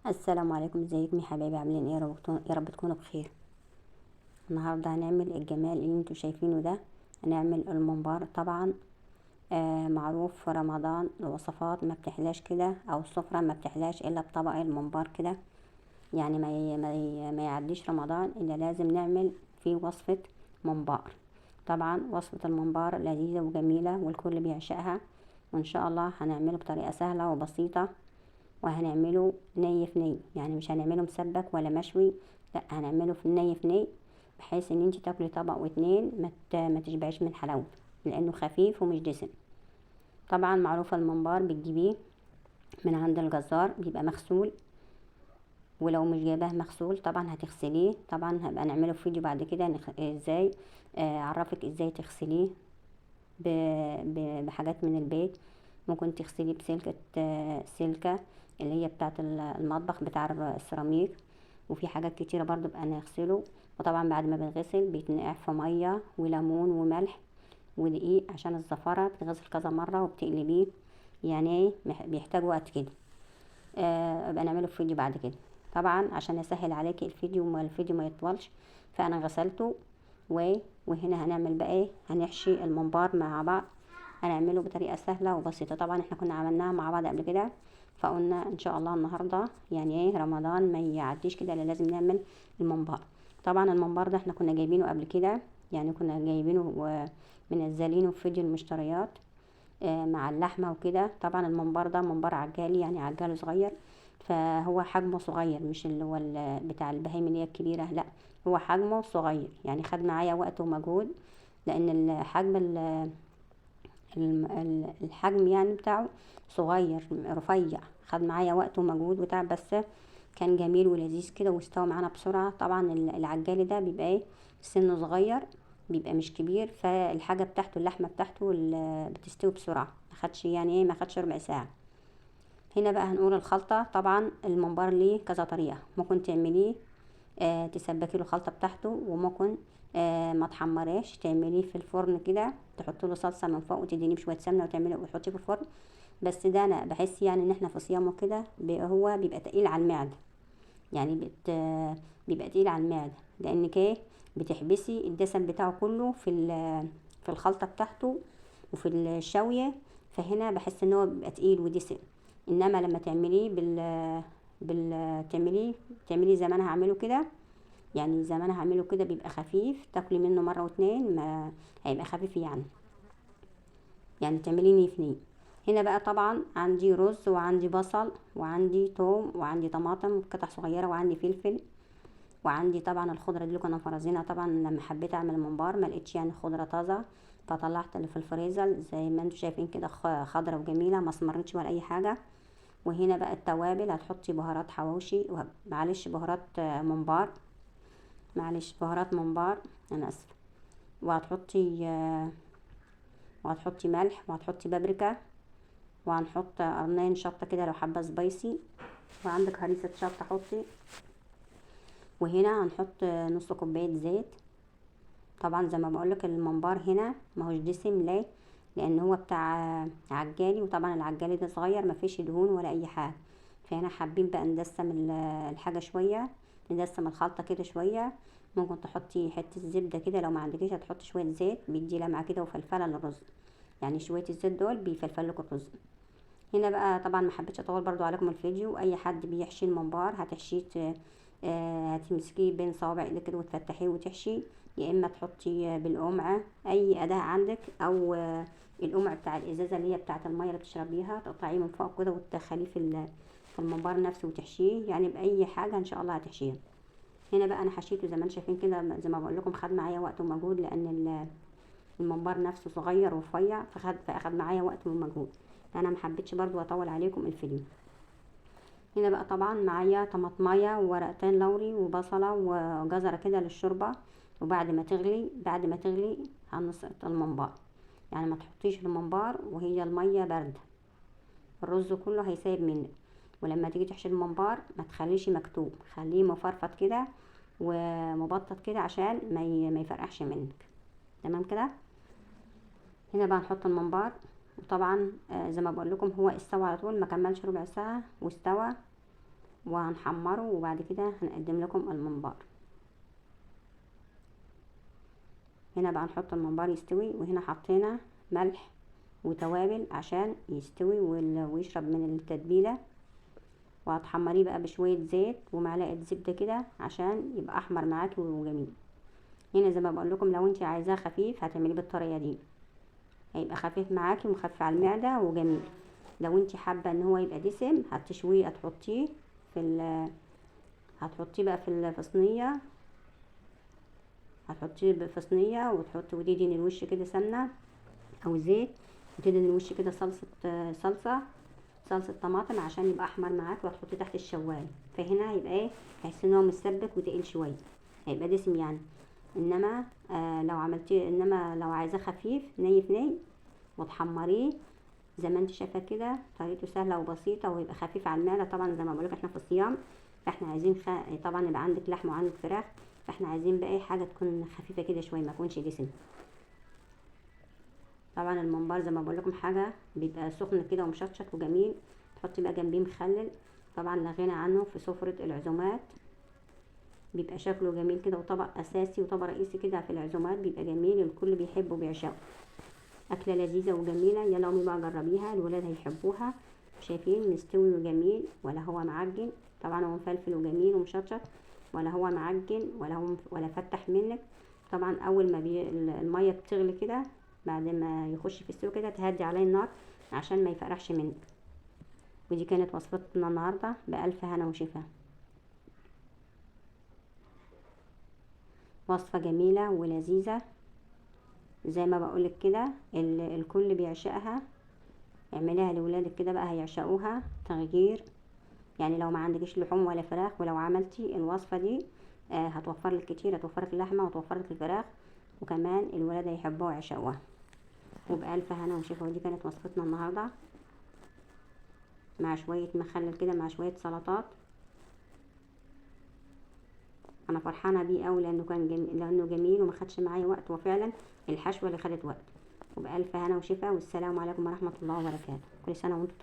السلام عليكم، ازيكم يا حبايبي؟ عاملين ايه؟ يا رب تكونوا بخير. النهارده هنعمل الجمال اللي انتوا شايفينه ده. هنعمل الممبار طبعا. معروف في رمضان الوصفات ما بتحلاش كده، او السفره ما بتحلاش الا بطبق الممبار كده. يعني ما يعديش رمضان الا لازم نعمل فيه وصفه ممبار. طبعا وصفه الممبار لذيذه وجميله والكل بيعشقها، وان شاء الله هنعمله بطريقه سهله وبسيطه. وهنعمله ني في ني، يعني مش هنعمله مسبك ولا مشوي، لا هنعمله في ني في ني، بحيث ان انت تاكلي طبق واتنين ما تشبعيش من حلاوته، لانه خفيف ومش دسم. طبعا معروفه الممبار بتجيبيه من عند الجزار، بيبقى مغسول. ولو مش جايباه مغسول طبعا هتغسليه. طبعا هبقى نعمله في فيديو بعد كده ازاي اعرفك ازاي تغسليه بحاجات من البيت. ممكن تغسليه بسلكة سلكة اللي هي بتاعة المطبخ بتاع السيراميك. وفي حاجات كتيرة برضو بقى نغسله. وطبعا بعد ما بنغسل بيتنقع في مية وليمون وملح ودقيق عشان الزفارة، بتغسل كذا مرة وبتقلبيه. يعني ايه، بيحتاج وقت كده. ابقى نعمله في فيديو بعد كده. طبعا عشان اسهل عليكي الفيديو ما يطولش، فانا غسلته. وهنا هنعمل بقى ايه، هنحشي الممبار مع بعض. هنعمله بطريقه سهله وبسيطه. طبعا احنا كنا عملناها مع بعض قبل كده، فقلنا ان شاء الله النهارده يعني ايه رمضان ما يعديش كده الا لازم نعمل الممبار. طبعا الممبار ده احنا كنا جايبينه قبل كده، يعني كنا جايبينه ومنزلينه في فيديو المشتريات مع اللحمه وكده. طبعا الممبار ده ممبار عجالي، يعني عجاله صغير، فهو حجمه صغير، مش اللي هو بتاع البهايم اللي هي الكبيره، لا هو حجمه صغير. يعني خد معايا وقت ومجهود، لان الحجم الحجم يعني بتاعه صغير رفيع. خد معايا وقت ومجهود وتعب، بس كان جميل ولذيذ كده واستوى معانا بسرعه. طبعا العجالي ده بيبقى ايه، سنه صغير، بيبقى مش كبير، فالحاجه بتاعته اللحمه بتاعته بتستوي بسرعه. ما خدش يعني ايه، ما خدش ربع ساعه. هنا بقى هنقول الخلطه. طبعا الممبار ليه كذا طريقه ممكن تعمليه. تسبكي له الخلطه بتاعته، وممكن ما تحمريش، تعمليه في الفرن كده، تحطي له صلصه من فوق وتدينيه بشويه سمنه وتعمليه وتحطيه في الفرن. بس ده انا بحس يعني ان احنا في صيام وكده هو بيبقى تقيل على المعده. يعني بيبقى تقيل على المعده، لانك ايه، بتحبسي الدسم بتاعه كله في الخلطه بتاعته وفي الشاويه. فهنا بحس ان هو بيبقى تقيل ودسم. انما لما تعمليه تعمليه زي ما انا هعمله كده. يعني زي ما انا هعمله كده بيبقى خفيف، تاكلي منه مره واتنين، ما هيبقى خفيف يعني تعمليه نيف. هنا بقى طبعا عندي رز وعندي بصل وعندي توم وعندي طماطم قطع صغيره وعندي فلفل. وعندي طبعا الخضره دي اللي كنا مفرزينها. طبعا لما حبيت اعمل ممبار ما لقيتش يعني خضره طازه، فطلعت اللي في الفريزر زي ما انتم شايفين كده، خضره وجميله، ما اسمرتش ولا اي حاجه. وهنا بقى التوابل، هتحطي بهارات حواوشي معلش بهارات ممبار، معلش بهارات ممبار، انا اسفه. وهتحطي ملح، وهتحطي بابريكا، وهنحط قرنين شطه كده لو حابه سبايسي، وعندك هريسه شطه حطي. وهنا هنحط نص كوبايه زيت. طبعا زي ما بقولك الممبار هنا ماهوش دسم، ليه؟ لان هو بتاع عجالي، وطبعا العجالي ده صغير ما فيش دهون ولا اي حاجه. فهنا حابين بقى ندسم الحاجه شويه، ندسم الخلطه كده شويه. ممكن تحطي حته زبده كده، لو ما عندكيش هتحطي شويه زيت، بيدي لمعه كده وفلفله للرز. يعني شويه الزيت دول بيفلفلوا الرز. هنا بقى طبعا ما حبيتش اطول برضو عليكم الفيديو. اي حد بيحشي الممبار هتحشيه هتمسكيه بين صوابع ايدك كده وتفتحيه وتحشي. يا اما تحطي بالقمعه، اي اداه عندك، او القمع بتاع الازازه اللي هي بتاعه الميه اللي بتشربيها، تقطعيه من فوق كده وتدخليه في الممبار نفسه وتحشيه. يعني باي حاجه ان شاء الله هتحشيها. هنا بقى انا حشيته زي ما انتم شايفين كده، زي ما بقول لكم خد معايا وقت ومجهود، لان الممبار نفسه صغير ورفيع، فاخد معايا وقت ومجهود. انا محبتش برضو اطول عليكم الفيديو. هنا بقى طبعا معايا طماطمايه وورقتين لوري وبصله وجزره كده للشوربه. وبعد ما تغلي هنسقط الممبار. يعني ما تحطيش الممبار وهي الميه بارده، الرز كله هيسيب منك. ولما تيجي تحشي الممبار ما تخليش مكتوب، خليه مفرفط كده ومبطط كده عشان ما يفرقعش منك. تمام كده. هنا بقى نحط الممبار. وطبعا زي ما بقول لكم هو استوى على طول، ما كملش ربع ساعه واستوى. وهنحمره، وبعد كده هنقدم لكم الممبار. هنا بقى نحط الممبار يستوي، وهنا حطينا ملح وتوابل عشان يستوي ويشرب من التتبيله. وهتحمريه بقى بشويه زيت ومعلقه زبده كده عشان يبقى احمر معاكي وجميل. هنا زي ما بقول لكم لو انت عايزاه خفيف هتعمليه بالطريقه دي، هيبقى خفيف معاكي ومخفف على المعده وجميل. لو انت حابه ان هو يبقى دسم هتشويه، هتحطيه هتحطيه بقى في صينيه، هتحطيه في صينيه وتحطي وتدهني الوش كده سمنه او زيت، وتدهني الوش كده صلصه طماطم عشان يبقى احمر معاك، وهتحطيه تحت الشوايه. فهنا هيبقى ايه، هيحس ان هو مسبك وتقيل شويه، هيبقى دسم يعني. انما لو عملتيه، انما لو عايزاه خفيف ني وتحمريه زي ما انت شايفه كده، طريقته سهله وبسيطه ويبقى خفيف على المعده. طبعا زي ما بقولك احنا في الصيام، فاحنا عايزين طبعا يبقى عندك لحم وعندك فراخ، فاحنا عايزين بقى حاجه تكون خفيفه كده شويه، ما تكونش دسم. طبعا الممبار زي ما بقول لكم حاجه بيبقى سخن كده ومشطشط وجميل، تحطي بقى جنبيه مخلل، طبعا لا غنى عنه في سفره العزومات، بيبقى شكله جميل كده، وطبق اساسي وطبق رئيسي كده في العزومات، بيبقى جميل الكل بيحبه وبيعشقه. اكله لذيذه وجميله، يلا قومي بقى جربيها، الولاد هيحبوها. شايفين مستوي وجميل ولا هو معجن؟ طبعا هو مفلفل وجميل ومشطشط، ولا هو معجن ولا فتح منك. طبعا اول ما الميه بتغلي كده، بعد ما يخش في السوا كده تهدي عليه النار عشان ما يفرحش منك. ودي كانت وصفتنا النهارده، بألف هنا وشفا. وصفه جميله ولذيذه زي ما بقولك كده، الكل بيعشقها. اعمليها لولادك كده بقى هيعشقوها تغيير. يعني لو ما عندكش لحوم ولا فراخ، ولو عملتي الوصفه دي هتوفر لك كتير، هتوفر لك اللحمه وتوفر لك الفراخ، وكمان الولاد هيحبوها ويعشقوها. وبألف هنا وشفا. ودي كانت وصفتنا النهارده، مع شويه مخلل كده مع شويه سلطات. انا فرحانه بيه قوي لانه جميل وما خدش معايا وقت، وفعلا الحشوه اللي خدت وقت. وبألف هنا وشفا، والسلام عليكم ورحمه الله وبركاته. كل سنه وانتم طيبين.